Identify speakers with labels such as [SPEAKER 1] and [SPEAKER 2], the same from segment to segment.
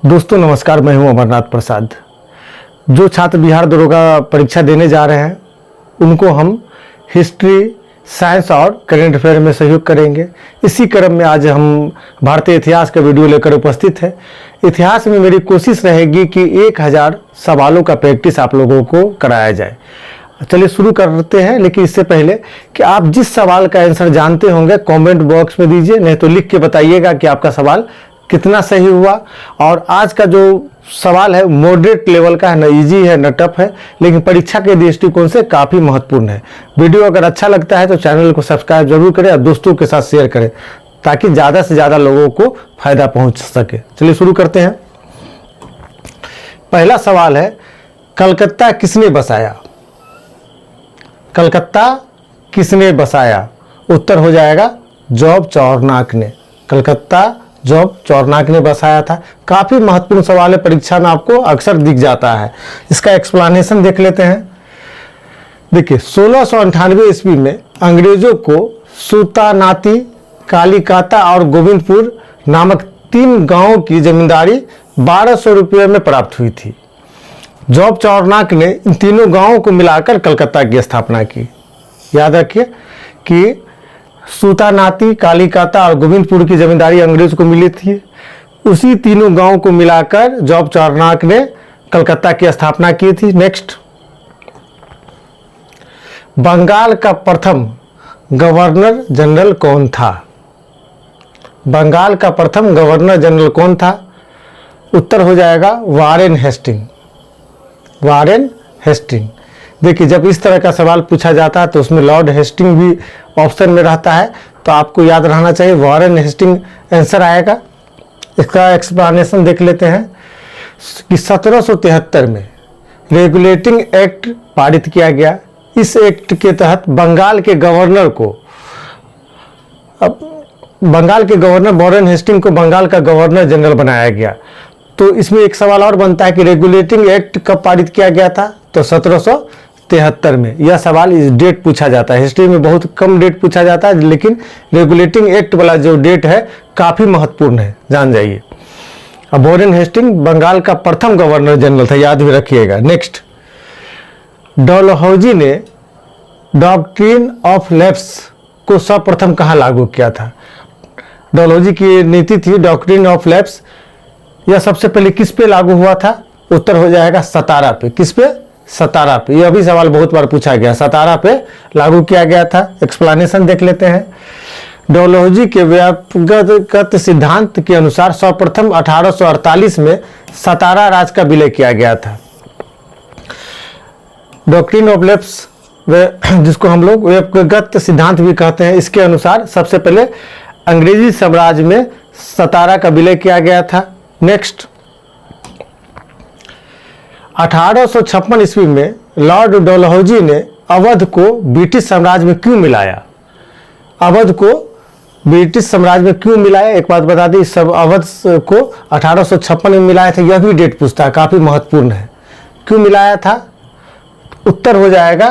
[SPEAKER 1] दोस्तों नमस्कार, मैं हूं अमरनाथ प्रसाद। जो छात्र बिहार दरोगा परीक्षा देने जा रहे हैं उनको हम हिस्ट्री, साइंस और करंट अफेयर में सहयोग करेंगे। इसी क्रम में आज हम भारतीय इतिहास का वीडियो लेकर उपस्थित है। इतिहास में मेरी कोशिश रहेगी कि 1000 सवालों का प्रैक्टिस आप लोगों को कराया जाए। चलिए शुरू करते हैं, लेकिन इससे पहले कि आप जिस सवाल का आंसर जानते होंगे कमेंट बॉक्स में दीजिए, नहीं तो लिख के बताइएगा कि आपका सवाल कितना सही हुआ। और आज का जो सवाल है मॉडरेट लेवल का है, न इजी है न टफ है, लेकिन परीक्षा के दृष्टिकोण से काफ़ी महत्वपूर्ण है। वीडियो अगर अच्छा लगता है तो चैनल को सब्सक्राइब जरूर करें और दोस्तों के साथ शेयर करें ताकि ज़्यादा से ज़्यादा लोगों को फायदा पहुंच सके। चलिए शुरू करते हैं। पहला सवाल है, कलकत्ता किसने बसाया? कलकत्ता किसने बसाया? उत्तर हो जाएगा जॉब चार्नक ने। कलकत्ता जॉब चार्नक ने बसाया था। काफ़ी महत्वपूर्ण सवाल है, परीक्षा में आपको अक्सर दिख जाता है। इसका एक्सप्लेनेशन देख लेते हैं। देखिए 1698 ईस्वी में अंग्रेजों को सुल्तानाती, कालीकाता और गोविंदपुर नामक 3 गांवों की जमींदारी 1200 रुपये में प्राप्त हुई थी। जॉब चार्नक ने इन तीनों गांवों को मिलाकर कलकत्ता की स्थापना की। याद रखिए कि सुल्तानाती, कालीकाता और गोविंदपुर की जमींदारी अंग्रेज को मिली थी। उसी तीनों गांवों को मिलाकर जॉब चार्नक ने कलकत्ता की स्थापना की थी। नेक्स्ट, बंगाल का प्रथम गवर्नर जनरल कौन था? बंगाल का प्रथम गवर्नर जनरल कौन था? उत्तर हो जाएगा वारेन हेस्टिंग। Warren Hasting. देखिए जब इस तरह का सवाल पूछा जाता है तो उसमें लॉर्ड हेस्टिंग भी ऑप्शन में रहता है, तो आपको याद रहना चाहिए वारेन हेस्टिंग आंसर आएगा। इसका एक्सप्लेनेशन देख लेते हैं कि 1773 में रेगुलेटिंग एक्ट पारित किया गया। इस एक्ट के तहत बंगाल के गवर्नर वारेन हेस्टिंग को बंगाल का गवर्नर जनरल बनाया गया। तो इसमें एक सवाल और बनता है कि रेगुलेटिंग एक्ट कब पारित किया गया था? तो 1773 में। यह सवाल इस डेट पूछा जाता है। हिस्ट्री में बहुत कम डेट पूछा जाता है, लेकिन रेगुलेटिंग एक्ट वाला जो डेट है काफ़ी महत्वपूर्ण है, जान जाइए। अब वारेन हेस्टिंग बंगाल का प्रथम गवर्नर जनरल था, याद भी रखिएगा। नेक्स्ट, डलहौजी ने डॉक्ट्रिन ऑफ लैप्स को सर्वप्रथम कहाँ लागू किया था? डलहौजी की नीति थी डॉक्ट्रिन ऑफ लैप्स। यह सबसे पहले किस पे लागू हुआ था? उत्तर हो जाएगा सतारा पे। किस पे? सतारा पे। यह भी सवाल बहुत बार पूछा गया। सतारा पे लागू किया गया था। एक्सप्लेनेशन देख लेते हैं। डलहौजी के व्यापक सिद्धांत के अनुसार सर्वप्रथम 1848 में सतारा राज का विलय किया गया था। डॉक्ट्रिन ऑफ लैप्स, जिसको हम लोग व्यापक सिद्धांत भी कहते हैं, इसके अनुसार सबसे पहले अंग्रेजी साम्राज्य में सतारा का विलय किया गया था। नेक्स्ट, 1856 ईस्वी में लॉर्ड डलहौजी ने अवध को ब्रिटिश साम्राज्य में क्यों मिलाया? अवध को ब्रिटिश साम्राज्य में क्यों मिलाया? एक बात बता दी, सब अवध को 1856 में मिलाया था। यह भी डेट पूछता है, काफी महत्वपूर्ण है। क्यों मिलाया था? उत्तर हो जाएगा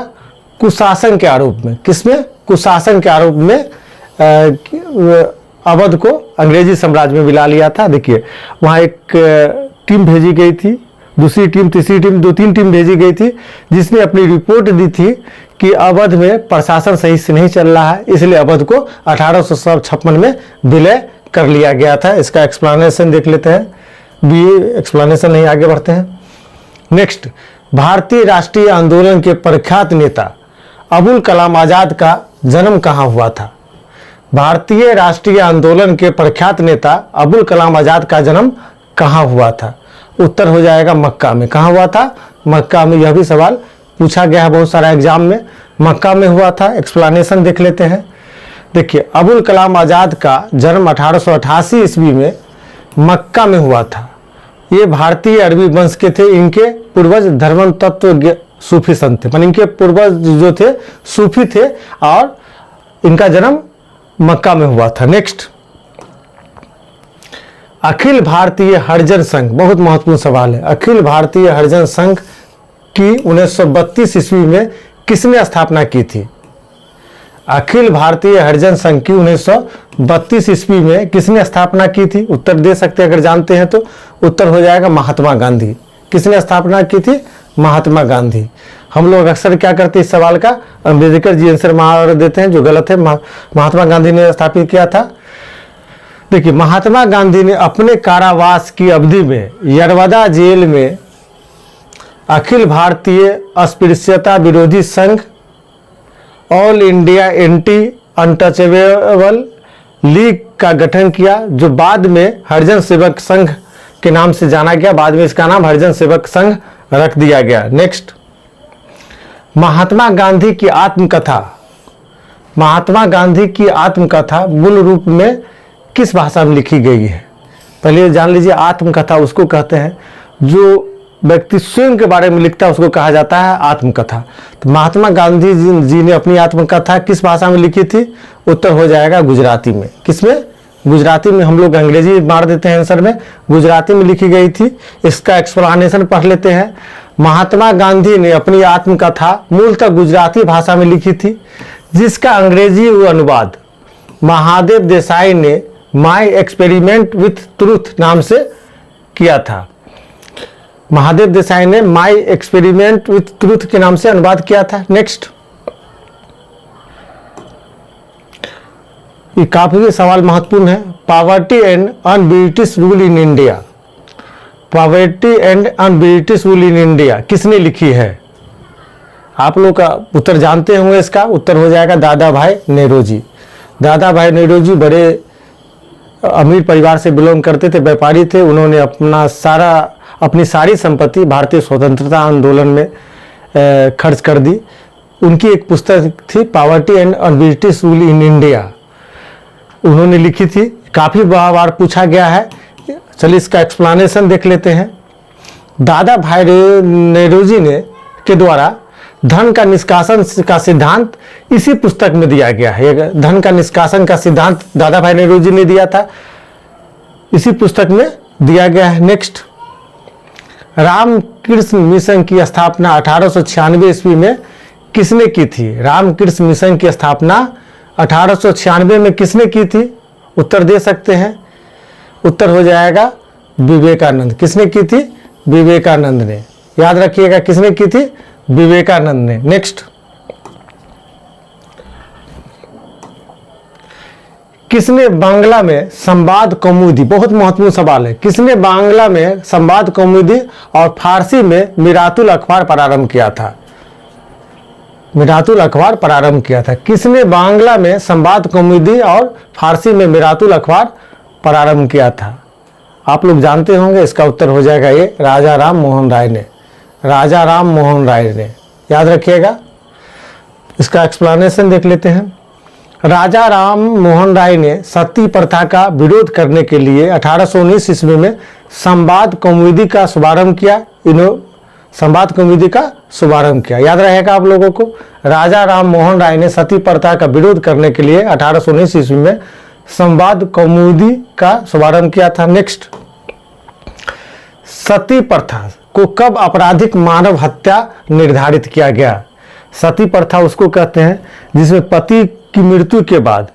[SPEAKER 1] कुशासन के आरोप में। किसमें? कुशासन के आरोप में अवध को अंग्रेजी साम्राज्य में मिला लिया था। देखिए वहाँ एक टीम भेजी गई थी, दूसरी टीम, तीसरी टीम, 2-3 टीम भेजी गई थी, जिसने अपनी रिपोर्ट दी थी कि अवध में प्रशासन सही से नहीं चल रहा है, इसलिए अवध को 1856 में विलय कर लिया गया था। इसका एक्सप्लेनेशन देख लेते हैं। भी एक्सप्लेनेशन नहीं, आगे बढ़ते हैं। नेक्स्ट, भारतीय राष्ट्रीय आंदोलन के प्रख्यात नेता अबुल कलाम आजाद का जन्म कहाँ हुआ था? भारतीय राष्ट्रीय आंदोलन के प्रख्यात नेता अबुल कलाम आजाद का जन्म कहाँ हुआ था? उत्तर हो जाएगा मक्का में। कहाँ हुआ था? मक्का में। यह भी सवाल पूछा गया है बहुत सारा एग्जाम में। मक्का में हुआ था। एक्सप्लेनेशन देख लेते हैं। देखिए अबुल कलाम आजाद का जन्म 1888 ईस्वी में मक्का में हुआ था। ये भारतीय अरबी वंश के थे। इनके पूर्वज धर्म तत्व सूफी संत थे, इनके पूर्वज जो थे सूफी थे और इनका जन्म मक्का में हुआ था। नेक्स्ट, अखिल भारतीय हरिजन संघ, बहुत महत्वपूर्ण सवाल है। अखिल भारतीय हरिजन संघ की 1932 ईस्वी में किसने स्थापना की थी? अखिल भारतीय हरिजन संघ की 1932 ईस्वी में किसने स्थापना की थी? उत्तर दे सकते हैं अगर जानते हैं तो। उत्तर हो जाएगा महात्मा गांधी। किसने स्थापना की थी? महात्मा गांधी। हम लोग अक्सर क्या करते हैं इस सवाल का, अम्बेडकर जी आंसर मार देते हैं, जो गलत है। महात्मा गांधी ने स्थापित किया था। देखिए, महात्मा गांधी ने अपने कारावास की अवधि में यरवदा जेल में अखिल भारतीय अस्पृश्यता विरोधी संघ, all India anti untouchable league का गठन किया, जो बाद में हरिजन सेवक संघ के नाम से जाना गया। बाद में इसका नाम हरिजन सेवक संघ रख दिया गया। नेक्स्ट, महात्मा गांधी की आत्मकथा। महात्मा गांधी की आत्मकथा मूल रूप में किस भाषा में लिखी गई है? पहले जान लीजिए, आत्मकथा उसको कहते हैं जो व्यक्ति स्वयं के बारे में लिखता है, उसको कहा जाता है आत्मकथा। तो महात्मा गांधी जी ने अपनी आत्मकथा किस भाषा में लिखी थी? उत्तर हो जाएगा गुजराती में। किसमें? गुजराती में। हम लोग अंग्रेजी मार देते हैं आंसर में, गुजराती में लिखी गई थी। इसका एक्सप्लेनेशन पढ़ लेते हैं। महात्मा गांधी ने अपनी आत्मकथा मूलतः गुजराती भाषा में लिखी थी, जिसका अंग्रेजी अनुवाद महादेव देसाई ने माई एक्सपेरिमेंट विथ ट्रूथ नाम से किया था। महादेव देसाई ने माई एक्सपेरिमेंट विथ ट्रूथ के नाम से अनुवाद किया था। नेक्स्ट, ये काफी सवाल महत्वपूर्ण है। Poverty and un British rule in India. Poverty and un British rule in India किसने लिखी है? आप लोग का उत्तर जानते होंगे। इसका उत्तर हो जाएगा दादा भाई नेहरू। दादा भाई नेहरू बड़े अमीर परिवार से बिलोंग करते थे, व्यापारी थे। उन्होंने अपनी सारी संपत्ति भारतीय स्वतंत्रता आंदोलन में खर्च कर दी। उनकी एक पुस्तक थी poverty and un British rule in India, उन्होंने लिखी थी। काफ़ी बार पूछा गया है। चलिए इसका एक्सप्लेनेशन देख लेते हैं। दादा भाई नेहरू जी ने के द्वारा धन का निष्कासन का सिद्धांत इसी पुस्तक में दिया गया है। धन का निष्कासन का सिद्धांत दादा भाई नेहरू जी ने दिया था, इसी पुस्तक में दिया गया है। नेक्स्ट, रामकृष्ण मिशन की स्थापना 1896 ईस्वी में किसने की थी? रामकृष्ण मिशन की स्थापना 1896 में किसने की थी? उत्तर दे सकते हैं। उत्तर हो जाएगा विवेकानंद। किसने की थी? विवेकानंद ने। याद रखिएगा, किसने की थी? विवेकानंद ने। नेक्स्ट, किसने बांग्ला में संवाद कौमुदी, बहुत महत्वपूर्ण सवाल है, किसने बांग्ला में संवाद कौमुदी और फारसी में मिरातुल अखबार प्रारंभ किया था? मिरातुल अखबार प्रारंभ किया था। किसने बांग्ला में संवाद कौमुदी और फारसी में मिरातुल अखबार प्रारंभ किया था? आप लोग जानते होंगे। इसका उत्तर हो जाएगा ये राजा राम मोहन राय ने। राजा राम मोहन राय ने, याद रखिएगा। इसका एक्सप्लेनेशन देख लेते हैं। राजा राम मोहन राय ने सती प्रथा का विरोध करने के लिए 1819 ईस्वी में संवाद कौमुदी का शुभारंभ किया। संवाद कौमुदी का शुभारंभ किया, याद रहेगा आप लोगों को। राजा राम मोहन राय ने सती प्रथा का विरोध करने के लिए 1819 ईस्वी में संवाद कौमुदी का शुभारंभ किया था। नेक्स्ट, सती प्रथा को कब आपराधिक मानव हत्या निर्धारित किया गया? सती प्रथा उसको कहते हैं जिसमें पति की मृत्यु के बाद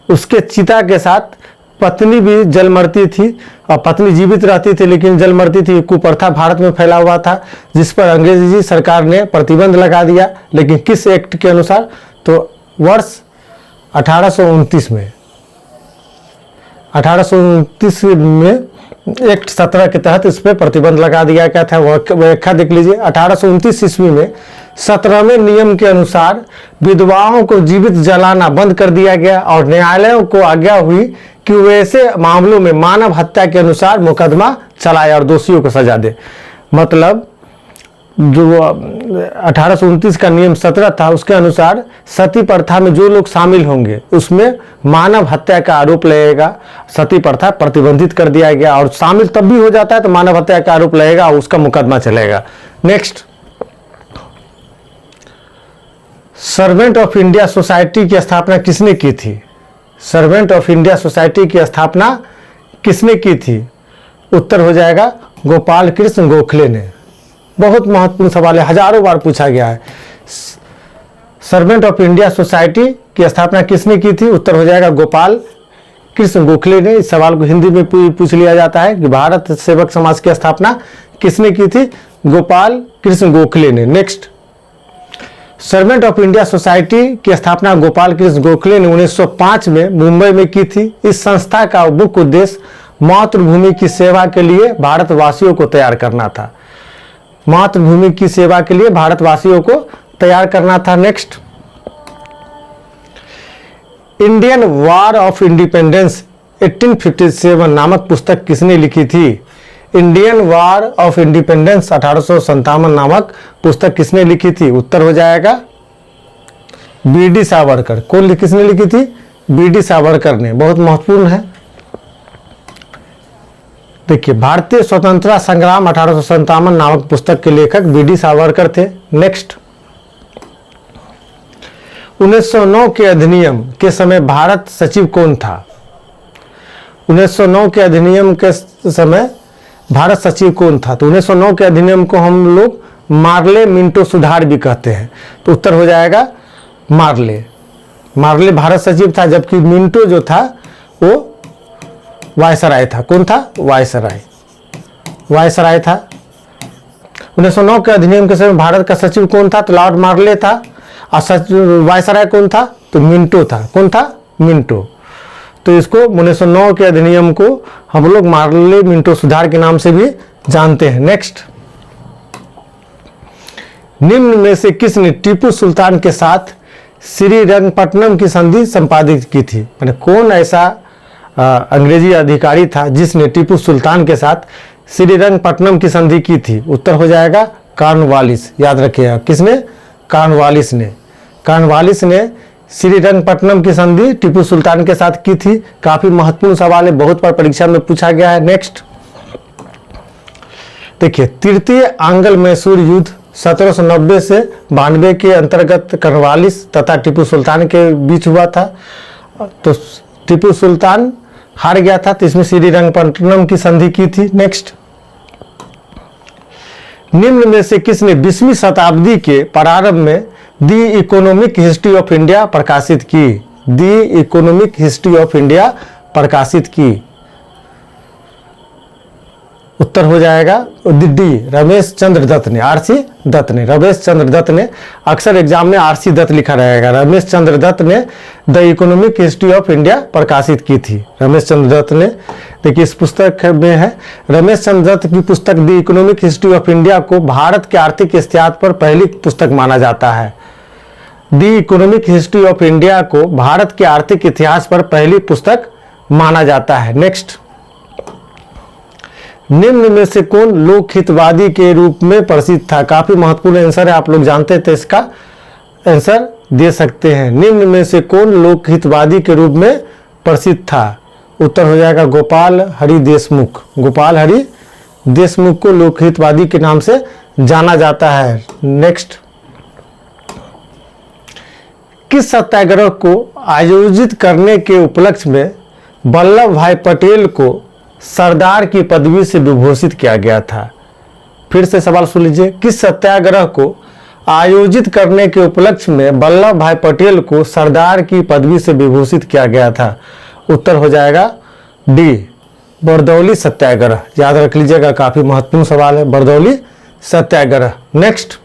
[SPEAKER 1] उसके चिता के साथ पत्नी भी जल मरती थी, और पत्नी जीवित रहती थी लेकिन जल मरती थी। कुप्रथा भारत में फैला हुआ था, जिस पर अंग्रेजी सरकार ने प्रतिबंध लगा दिया। लेकिन किस एक्ट के अनुसार? तो वर्ष 1829 में, 1829 में एक्ट 17 के तहत इस पर प्रतिबंध लगा दिया गया था। व्याख्या देख लीजिए। 1829 ईस्वी में 17वें नियम के अनुसार विधवाओं को जीवित जलाना बंद कर दिया गया, और न्यायालयों को आज्ञा हुई कि वैसे मामलों में मानव हत्या के अनुसार मुकदमा चलाए और दोषियों को सजा दे। मतलब जो 1829 का नियम 17 था, उसके अनुसार सती प्रथा में जो लोग शामिल होंगे उसमें मानव हत्या का आरोप लगेगा। सती प्रथा प्रतिबंधित कर दिया गया, और शामिल तब भी हो जाता है तो मानव हत्या का आरोप लगेगा और उसका मुकदमा चलेगा। Next, servant of India society की स्थापना किसने की थी? सर्वेंट ऑफ इंडिया सोसाइटी की स्थापना किसने की थी? उत्तर हो जाएगा गोपाल कृष्ण गोखले ने। बहुत महत्वपूर्ण सवाल है, हजारों बार पूछा गया है। सर्वेंट ऑफ इंडिया सोसाइटी की स्थापना किसने की थी? उत्तर हो जाएगा गोपाल कृष्ण गोखले ने। इस सवाल को हिंदी में पूछ लिया जाता है कि भारत सेवक समाज की स्थापना किसने की थी? गोपाल कृष्ण गोखले ने। Next, servant of India society की स्थापना गोपाल कृष्ण गोखले ने 1905 में मुंबई में की थी। इस संस्था का मुख्य उद्देश्य मातृभूमि की सेवा के लिए भारतवासियों को तैयार करना था। मातृभूमि की सेवा के लिए भारतवासियों को तैयार करना था। Next, Indian war of independence 1857 नामक पुस्तक किसने लिखी थी? इंडियन वॉर ऑफ इंडिपेंडेंस 1857 नामक पुस्तक किसने लिखी थी? उत्तर हो जाएगा बी.डी. सावरकर। किसने लिखी थी? बी.डी. सावरकर ने। बहुत महत्वपूर्ण है। देखिए, भारतीय स्वतंत्रता संग्राम 1857 नामक पुस्तक के लेखक बी.डी. सावरकर थे। नेक्स्ट, 1909 के अधिनियम के समय भारत सचिव कौन था? 1909 के अधिनियम के समय भारत सचिव कौन था? तो 1909 के अधिनियम को हम लोग मार्ले मिंटो सुधार भी कहते हैं। तो उत्तर हो जाएगा मार्ले। मार्ले भारत सचिव था, जबकि मिंटो जो था वो वायसराय था। कौन था? वायसराय। वायसराय था। 1909 के अधिनियम के समय भारत का सचिव कौन था? तो लॉर्ड मार्ले था। और वायसराय कौन था? तो मिंटो था। कौन था? मिंटो। तो इसको 1909 के अधिनियम को हम लोग मार्ले मिंटो सुधार के नाम से भी जानते हैं। नेक्स्ट, निम्न में से किसने टीपू सुल्तान के साथ श्रीरंगपट्टनम की संधि संपादित की थी? यानी कौन ऐसा अंग्रेजी अधिकारी था जिसने टीपू सुल्तान के साथ श्रीरंगपट्टनम की संधि की थी? उत्तर हो जाएगा कॉर्नवालिस। याद रखिएगा, किसने? कॉर्नवालिस ने। कॉर्नवालिस ने श्रीरंगपट्टनम की संधि टीपू सुल्तान के साथ की थी। काफी महत्वपूर्ण सवाल है, बहुत बार परीक्षा में पूछा गया है। नेक्स्ट, देखिए, तृतीय आंग्ल मैसूर युद्ध 1790 से 92 के अंतर्गत कॉर्नवालिस तथा टीपू सुल्तान के बीच हुआ था। तो टीपू सुल्तान हार गया था, तो इसमें श्रीरंगपट्टनम की संधि की थी। नेक्स्ट, निम्न में से किसने 20वीं शताब्दी के प्रारंभ में the economic history of India प्रकाशित की? The economic history of India प्रकाशित की। उत्तर हो जाएगा डी, रमेश चंद्र दत्त ने। आरसी दत्त ने। रमेश चंद्र दत्त ने। अक्सर एग्जाम में आरसी दत्त लिखा रहेगा। रमेश चंद्र दत्त ने the economic history of India प्रकाशित की थी। रमेश चंद्र दत्त ने। देखिए, इस पुस्तक में है, रमेश चंद्र दत्त की पुस्तक the economic history of India को भारत के आर्थिक इतिहास पर पहली पुस्तक माना जाता है। The economic history of India को भारत के आर्थिक इतिहास पर पहली पुस्तक माना जाता है। नेक्स्ट, निम्न में से कौन लोकहितवादी के रूप में प्रसिद्ध था? काफी महत्वपूर्ण आंसर है, आप लोग जानते थे, इसका आंसर दे सकते हैं। निम्न में से कौन लोकहितवादी के रूप में प्रसिद्ध था? उत्तर हो जाएगा गोपाल हरि देशमुख। गोपाल हरि देशमुख को लोकहितवादी के नाम से जाना जाता है। नेक्स्ट, किस सत्याग्रह को आयोजित करने के उपलक्ष्य में वल्लभ भाई पटेल को सरदार की पदवी से विभूषित किया गया था? फिर से सवाल सुन लीजिए, किस सत्याग्रह को आयोजित करने के उपलक्ष्य में वल्लभ भाई पटेल को सरदार की पदवी से विभूषित किया गया था? उत्तर हो जाएगा डी, बरदौली सत्याग्रह। याद रख लीजिएगा, काफी महत्वपूर्ण सवाल है, बरदौली सत्याग्रह। नेक्स्ट,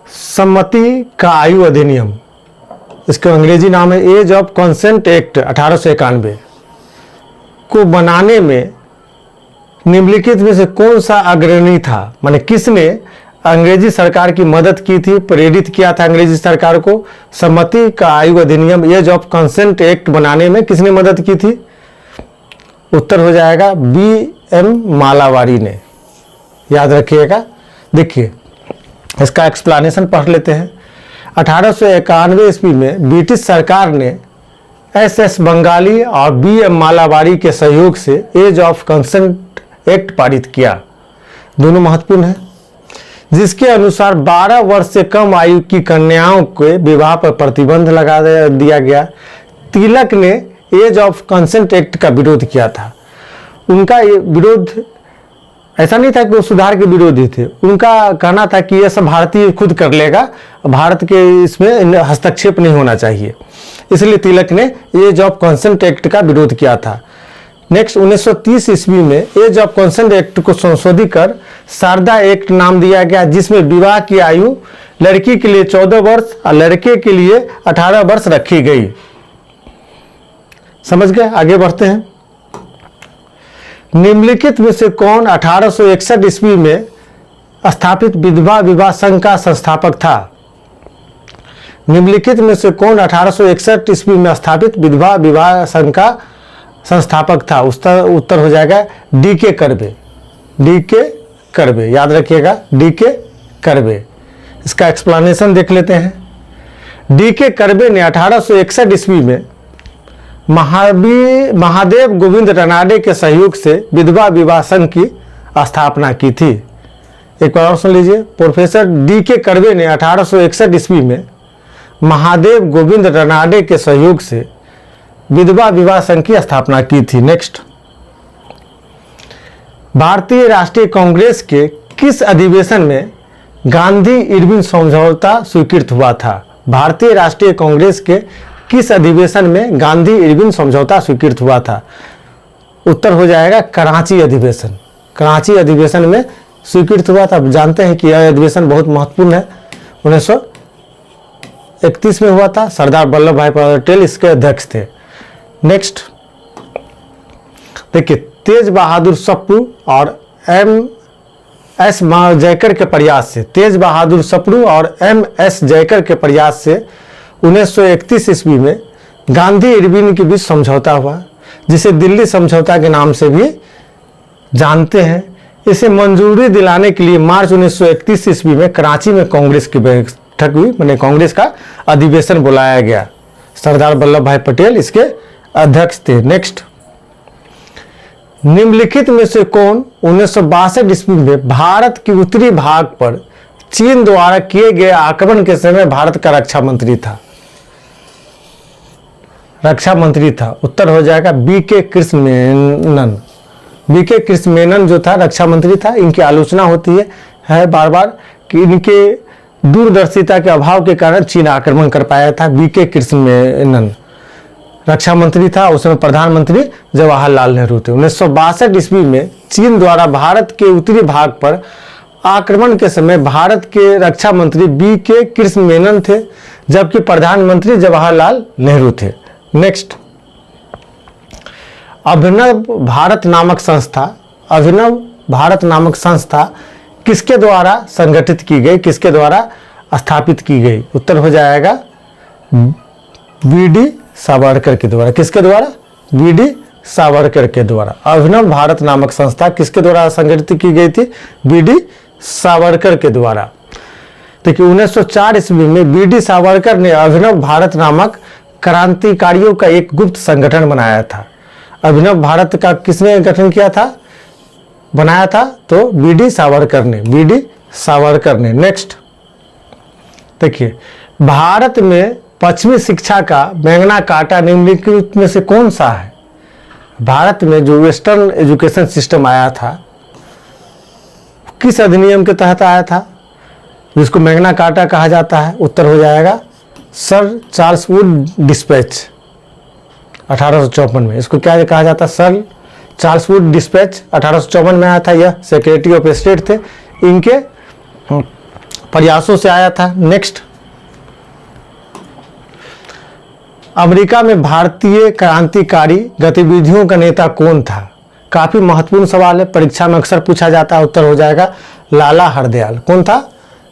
[SPEAKER 1] सम्मति का आयु अधिनियम, इसका अंग्रेजी नाम है एज ऑफ कंसेंट एक्ट 1891 को बनाने में निम्नलिखित में से कौन सा अग्रणी था? माने किसने अंग्रेजी सरकार की मदद की थी, प्रेरित किया था अंग्रेजी सरकार को? सम्मति का आयु अधिनियम एज ऑफ कंसेंट एक्ट बनाने में किसने मदद की थी? उत्तर हो जाएगा B.M. मालावारी ने। याद रखिएगा। देखिए, इसका एक्सप्लेनेशन पढ़ लेते हैं। 1891 ईस्वी में ब्रिटिश सरकार ने S.S. बंगाली और B.M. मालावारी के सहयोग से एज ऑफ कंसेंट एक्ट पारित किया। दोनों महत्वपूर्ण है, जिसके अनुसार 12 वर्ष से कम आयु की कन्याओं के विवाह पर प्रतिबंध लगा दिया गया। तिलक ने एज ऑफ कंसेंट एक्ट का विरोध किया था। उनका ये विरोध ऐसा नहीं था कि वो सुधार के विरोधी थे, उनका कहना था कि यह सब भारतीय खुद कर लेगा, भारत के इसमें हस्तक्षेप नहीं होना चाहिए। इसलिए तिलक ने एज ऑफ कंसेंट एक्ट का विरोध किया था। नेक्स्ट 1930 ईस्वी में एज ऑफ कंसेंट एक्ट को संशोधित कर शारदा एक्ट नाम दिया गया, जिसमें विवाह की आयु लड़की के लिए 14 वर्ष और लड़के के लिए 18 वर्ष रखी गई। समझ गए? आगे बढ़ते हैं। निम्नलिखित में से कौन 1861 ईस्वी में स्थापित विधवा विवाह संघ का संस्थापक था? निम्नलिखित में से कौन 1861 ईस्वी में स्थापित विधवा विवाह संघ का संस्थापक था? उत्तर हो जाएगा डी.के. कर्वे। डी.के. कर्वे, याद रखिएगा, डी.के. कर्वे। इसका एक्सप्लेनेशन देख लेते हैं। डी.के. कर्वे ने 1861 ईस्वी में महादेव गोविंद रनाडे के सहयोग से विधवा विवाह संघ की स्थापना की थी। एक बार और सुन लीजिए। Professor DK. कर्वे ने 1861 ईस्वी में महादेव गोविंद रनाडे के सहयोग से विधवा विवाह संघ की स्थापना की थी। नेक्स्ट, भारतीय राष्ट्रीय कांग्रेस के किस अधिवेशन में गांधी इरविन समझौता स्वीकृत हुआ था? भारतीय राष्ट्रीय कांग्रेस के किस अधिवेशन में गांधी इरविन समझौता स्वीकृत हुआ था? उत्तर हो जाएगा कराची अधिवेशन। कराची अधिवेशन में स्वीकृत हुआ था। जानते हैं कि यह अधिवेशन बहुत महत्वपूर्ण है। 1931 में हुआ था। सरदार वल्लभ भाई पटेल इसके अध्यक्ष थे। नेक्स्ट देखिए, तेज बहादुर सप्रू और एम.एस. जयकर के प्रयास से, तेज बहादुर सप्रू और एम.एस. जयकर के प्रयास से 1931 ईस्वी में गांधी इरविन के बीच समझौता हुआ, जिसे दिल्ली समझौता के नाम से भी जानते हैं। इसे मंजूरी दिलाने के लिए मार्च 1931 ईस्वी में कराची में कांग्रेस की बैठक हुई, माने कांग्रेस का अधिवेशन बुलाया गया। सरदार वल्लभ भाई पटेल इसके अध्यक्ष थे। नेक्स्ट, निम्नलिखित में से कौन 1962 ईस्वी में भारत के उत्तरी भाग पर चीन द्वारा किए गए आक्रमण के समय भारत का रक्षा मंत्री था? रक्षा मंत्री था। उत्तर हो जाएगा बी.के. कृष्ण मेनन। बी.के. कृष्ण मेनन जो था रक्षा मंत्री था। इनकी आलोचना होती है बार बार कि इनके दूरदर्शिता के अभाव के कारण चीन आक्रमण कर पाया था। बी.के. कृष्ण मेनन रक्षा मंत्री था। उस समय प्रधानमंत्री जवाहरलाल नेहरू थे। 1962 ईस्वी में चीन द्वारा भारत के उत्तरी भाग पर आक्रमण के समय भारत के रक्षा मंत्री बी.के. कृष्ण मेनन थे, जबकि प्रधानमंत्री जवाहरलाल नेहरू थे। नेक्स्ट, अभिनव भारत नामक संस्था किसके द्वारा संगठित की गई, किसके द्वारा स्थापित की गई? उत्तर हो जाएगा वी.डी. सावरकर के द्वारा। किसके द्वारा? वी.डी. सावरकर के द्वारा। अभिनव भारत नामक संस्था किसके द्वारा संगठित की गई थी? वी.डी. सावरकर के द्वारा। देखिए 1904 ईस्वी में वी.डी. सावरकर ने अभिनव भारत नामक क्रांतिकारियों का एक गुप्त संगठन बनाया था। अभिनव भारत का किसने गठन किया था, बनाया था? तो वी.डी. सावरकर ने। वी.डी. सावरकर ने। नेक्स्ट देखिए, भारत में पश्चिमी शिक्षा का मैग्ना कार्टा निम्नलिखित में से कौन सा है? भारत में जो वेस्टर्न एजुकेशन सिस्टम आया था किस अधिनियम के तहत आया था, जिसको मैग्ना कार्टा कहा जाता है? उत्तर हो जाएगा सर चार्ल्स वुड डिस्पैच 1854 में। इसको क्या कहा जाता है? सर चार्ल्स वुड डिस्पैच 1854 में आया था। यह सेक्रेटरी ऑफ स्टेट थे, इनके प्रयासों से आया था। नेक्स्ट, अमेरिका में भारतीय क्रांतिकारी गतिविधियों का नेता कौन था? काफी महत्वपूर्ण सवाल है, परीक्षा में अक्सर पूछा जाता है। उत्तर हो जाएगा लाला हरदयाल। कौन था?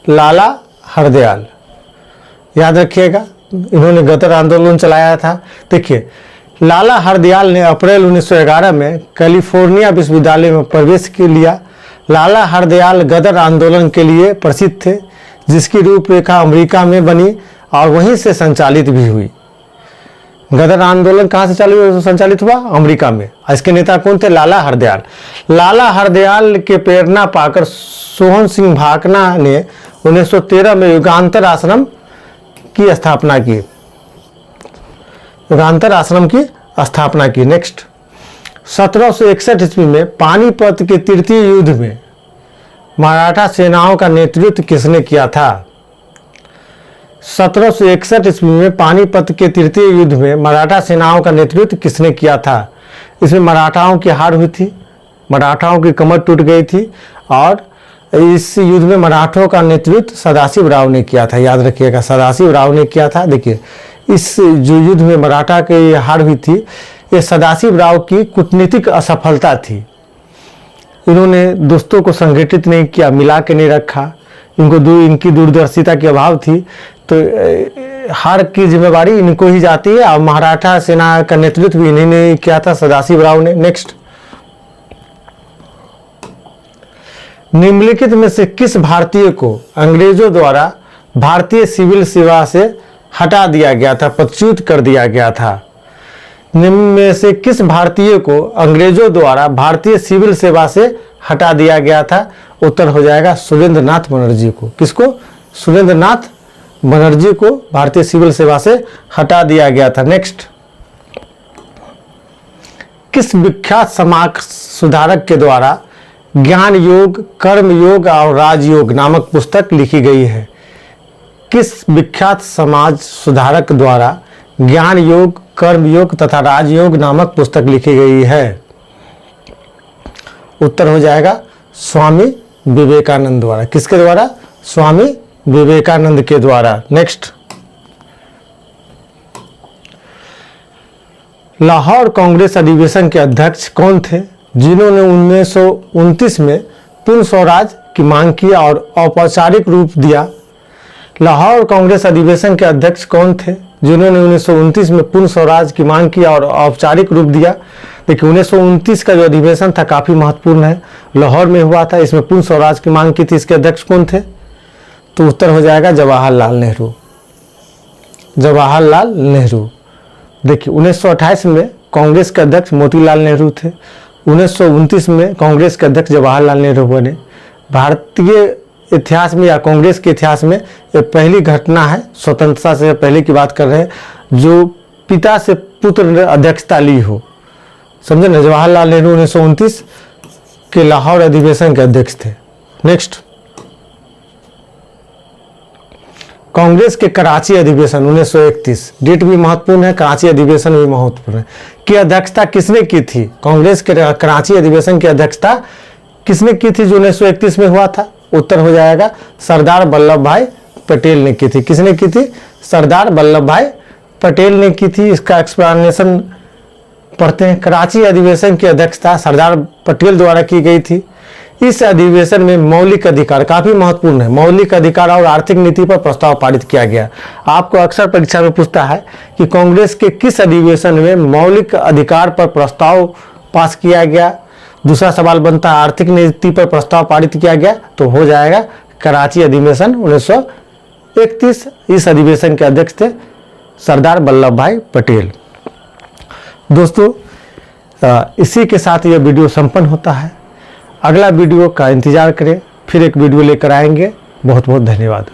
[SPEAKER 1] लाला हरदयाल। याद रखिएगा, इन्होंने गदर आंदोलन चलाया था। देखिए, लाला हरदयाल ने अप्रैल 1911 में कैलिफोर्निया विश्वविद्यालय में प्रवेश लिया। लाला हरदयाल गदर आंदोलन के लिए प्रसिद्ध थे, जिसकी रूपरेखा अमेरिका में बनी और वहीं से संचालित भी हुई। गदर आंदोलन कहाँ से संचालित हुआ? अमेरिका में। इसके नेता कौन थे? लाला हरदयाल। लाला हरदयाल के प्रेरणा पाकर सोहन सिंह भाकना ने 1913 में युगांतर आश्रम की स्थापना की। युगांतर आश्रम की स्थापना की। नेक्स्ट, 1761 ईस्वी में पानीपत के तृतीय युद्ध में मराठा सेनाओं का नेतृत्व किसने किया था? 1761 ईस्वी में पानीपत के तृतीय युद्ध में मराठा सेनाओं का नेतृत्व किसने किया था? इसमें मराठाओं की हार हुई थी, मराठाओं की कमर टूट गई थी और इस युद्ध में मराठों का नेतृत्व सदाशिव राव ने किया था। याद रखिएगा, सदाशिव राव ने किया था। देखिए, इस जो युद्ध में मराठा की हार हुई थी, ये सदाशिव राव की कूटनीतिक असफलता थी। इन्होंने दोस्तों को संगठित नहीं किया, मिला के नहीं रखा, इनकी दूरदर्शिता की अभाव थी, तो हार की जिम्मेवारी इनको ही जाती है। और मराठा सेना का नेतृत्व भी इन्हीं ने किया था, सदाशिव राव ने। नेक्स्ट, निम्नलिखित में से किस भारतीय को अंग्रेजों द्वारा भारतीय सिविल सेवा से हटा दिया गया था, पदच्युत कर दिया गया था? निम्न में से किस भारतीय को अंग्रेजों द्वारा भारतीय सिविल सेवा से हटा दिया गया था? उत्तर हो जाएगा सुरेंद्र नाथ बनर्जी को। किसको? सुरेंद्र नाथ बनर्जी को भारतीय सिविल सेवा से हटा दिया गया था। नेक्स्ट, किस विख्यात समाज सुधारक के द्वारा ज्ञान योग, कर्म योग और राजयोग नामक पुस्तक लिखी गई है? किस विख्यात समाज सुधारक द्वारा ज्ञान योग, कर्म योग तथा राजयोग नामक पुस्तक लिखी गई है? उत्तर हो जाएगा स्वामी विवेकानंद द्वारा। किसके द्वारा? स्वामी विवेकानंद के द्वारा। नेक्स्ट, लाहौर कांग्रेस अधिवेशन के अध्यक्ष कौन थे जिन्होंने 1929 में पूर्ण स्वराज की मांग की और औपचारिक रूप दिया? लाहौर कांग्रेस अधिवेशन के अध्यक्ष कौन थे जिन्होंने 1929 में पूर्ण स्वराज की मांग की और औपचारिक रूप दिया? देखिए, 1929 का जो अधिवेशन था काफी महत्वपूर्ण है, लाहौर में हुआ था। इसमें पूर्ण स्वराज की मांग की थी। इसके अध्यक्ष कौन थे? तो उत्तर हो जाएगा जवाहरलाल नेहरू। जवाहरलाल नेहरू। देखिए, 1928 में कांग्रेस के अध्यक्ष मोतीलाल नेहरू थे। 1929 में कांग्रेस के अध्यक्ष जवाहरलाल नेहरू बने। भारतीय इतिहास में या कांग्रेस के इतिहास में ये पहली घटना है, स्वतंत्रता से पहले की बात कर रहे हैं, जो पिता से पुत्र ने अध्यक्षता ली हो। समझे ना? जवाहरलाल नेहरू 1929 के लाहौर अधिवेशन के अध्यक्ष थे। नेक्स्ट, कांग्रेस के कराची अधिवेशन 1931, डेट भी महत्वपूर्ण है, कराची अधिवेशन भी महत्वपूर्ण है, की अध्यक्षता किसने की थी? कांग्रेस के कराची अधिवेशन की अध्यक्षता किसने की थी जो 1931 में हुआ था? उत्तर हो जाएगा सरदार वल्लभ भाई पटेल ने की थी। किसने की थी? सरदार वल्लभ भाई पटेल ने की थी। इसका एक्सप्लेनेशन पढ़ते हैं। कराची अधिवेशन की अध्यक्षता सरदार पटेल द्वारा की गई थी। इस अधिवेशन में मौलिक अधिकार, काफी महत्वपूर्ण है, मौलिक अधिकार और आर्थिक नीति पर प्रस्ताव पारित किया गया। आपको अक्सर परीक्षा में पूछता है कि कांग्रेस के किस अधिवेशन में मौलिक अधिकार पर प्रस्ताव पास किया गया। दूसरा सवाल बनता है आर्थिक नीति पर प्रस्ताव पारित किया गया, तो हो जाएगा कराची अधिवेशन 1931। इस अधिवेशन के अध्यक्ष थे सरदार वल्लभ भाई पटेल। दोस्तों, इसी के साथ यह वीडियो संपन्न होता है। अगला वीडियो का इंतजार करें, फिर एक वीडियो लेकर आएंगे। बहुत बहुत धन्यवाद।